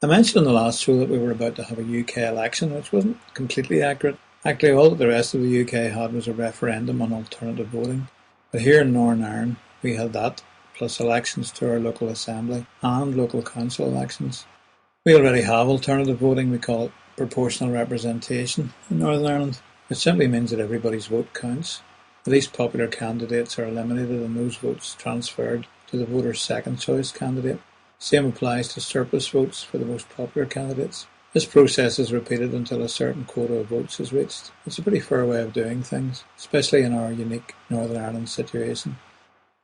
I mentioned in the last show that we were about to have a UK election, which wasn't completely accurate. Actually, all that the rest of the UK had was a referendum on alternative voting. But here in Northern Ireland, we had that, plus elections to our local assembly and local council elections. We already have alternative voting. We call it proportional representation in Northern Ireland, which simply means that everybody's vote counts. The least popular candidates are eliminated and those votes transferred to the voter's second choice candidate. Same applies to surplus votes for the most popular candidates. This process is repeated until a certain quota of votes is reached. It's a pretty fair way of doing things, especially in our unique Northern Ireland situation.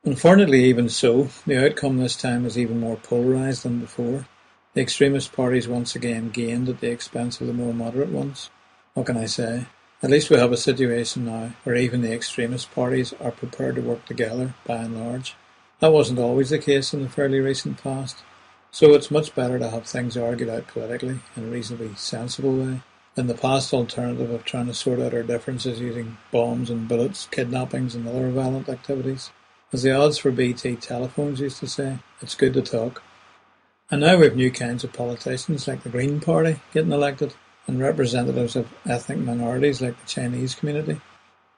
Unfortunately, even so, the outcome this time is even more polarised than before. The extremist parties once again gained at the expense of the more moderate ones. What can I say? At least we have a situation now where even the extremist parties are prepared to work together, by and large. That wasn't always the case in the fairly recent past, so it's much better to have things argued out politically in a reasonably sensible way than the past alternative of trying to sort out our differences using bombs and bullets, kidnappings and other violent activities. As the odds for BT telephones used to say, it's good to talk. And now we have new kinds of politicians like the Green Party getting elected and representatives of ethnic minorities like the Chinese community.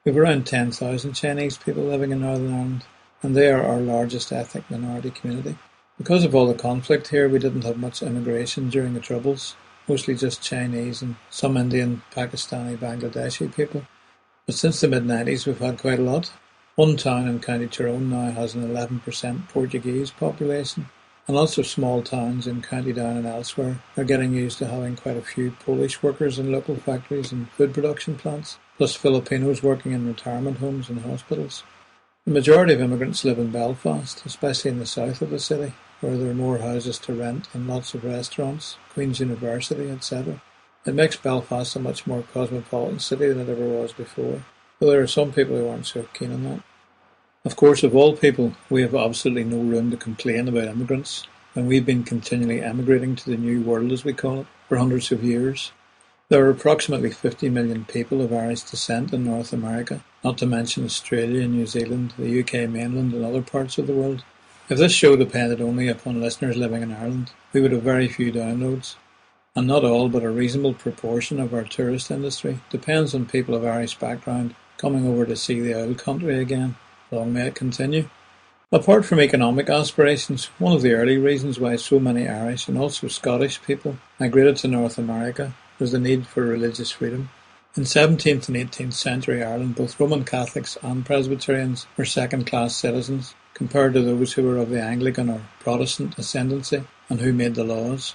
We have around 10,000 Chinese people living in Northern Ireland, and they are our largest ethnic minority community. Because of all the conflict here, we didn't have much immigration during the Troubles, mostly just Chinese and some Indian, Pakistani, Bangladeshi people. But since the mid-90s we've had quite a lot. One town in County Tyrone now has an 11% Portuguese population, and lots of small towns in County Down and elsewhere are getting used to having quite a few Polish workers in local factories and food production plants, plus Filipinos working in retirement homes and hospitals. The majority of immigrants live in Belfast, especially in the south of the city, where there are more houses to rent and lots of restaurants, Queen's University, etc. It makes Belfast a much more cosmopolitan city than it ever was before, though there are some people who aren't so keen on that. Of course, of all people, we have absolutely no room to complain about immigrants, when we've been continually emigrating to the New World, as we call it, for hundreds of years. There are approximately 50 million people of Irish descent in North America, not to mention Australia, New Zealand, the UK mainland and other parts of the world. If this show depended only upon listeners living in Ireland, we would have very few downloads. And not all, but a reasonable proportion of our tourist industry depends on people of Irish background coming over to see the old country again. Long may it continue. Apart from economic aspirations, one of the early reasons why so many Irish and also Scottish people migrated to North America was the need for religious freedom. In 17th and 18th century Ireland, both Roman Catholics and Presbyterians were second-class citizens compared to those who were of the Anglican or Protestant ascendancy and who made the laws.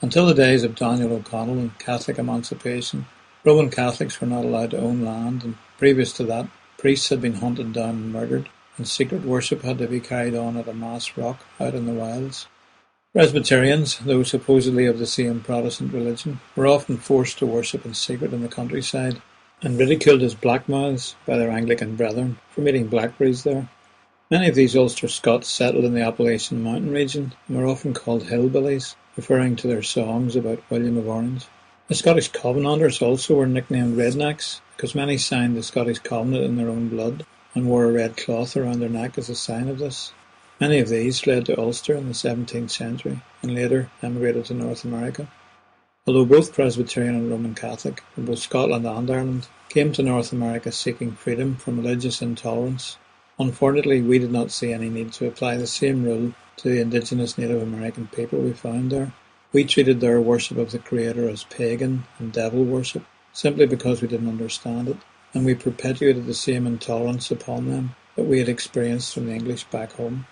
Until the days of Daniel O'Connell and Catholic emancipation, Roman Catholics were not allowed to own land, and previous to that, priests had been hunted down and murdered, and secret worship had to be carried on at a mass rock out in the wilds. Presbyterians, though supposedly of the same Protestant religion, were often forced to worship in secret in the countryside, and ridiculed as Blackmouths by their Anglican brethren for eating blackberries there. Many of these Ulster Scots settled in the Appalachian mountain region and were often called hillbillies, referring to their songs about William of Orange. The Scottish Covenanters also were nicknamed rednecks, because many signed the Scottish Covenant in their own blood and wore a red cloth around their neck as a sign of this. Many of these fled to Ulster in the 17th century and later emigrated to North America. Although both Presbyterian and Roman Catholic, from both Scotland and Ireland, came to North America seeking freedom from religious intolerance, unfortunately we did not see any need to apply the same rule to the indigenous Native American people we found there. We treated their worship of the Creator as pagan and devil worship, simply because we didn't understand it, and we perpetuated the same intolerance upon them that we had experienced from the English back home.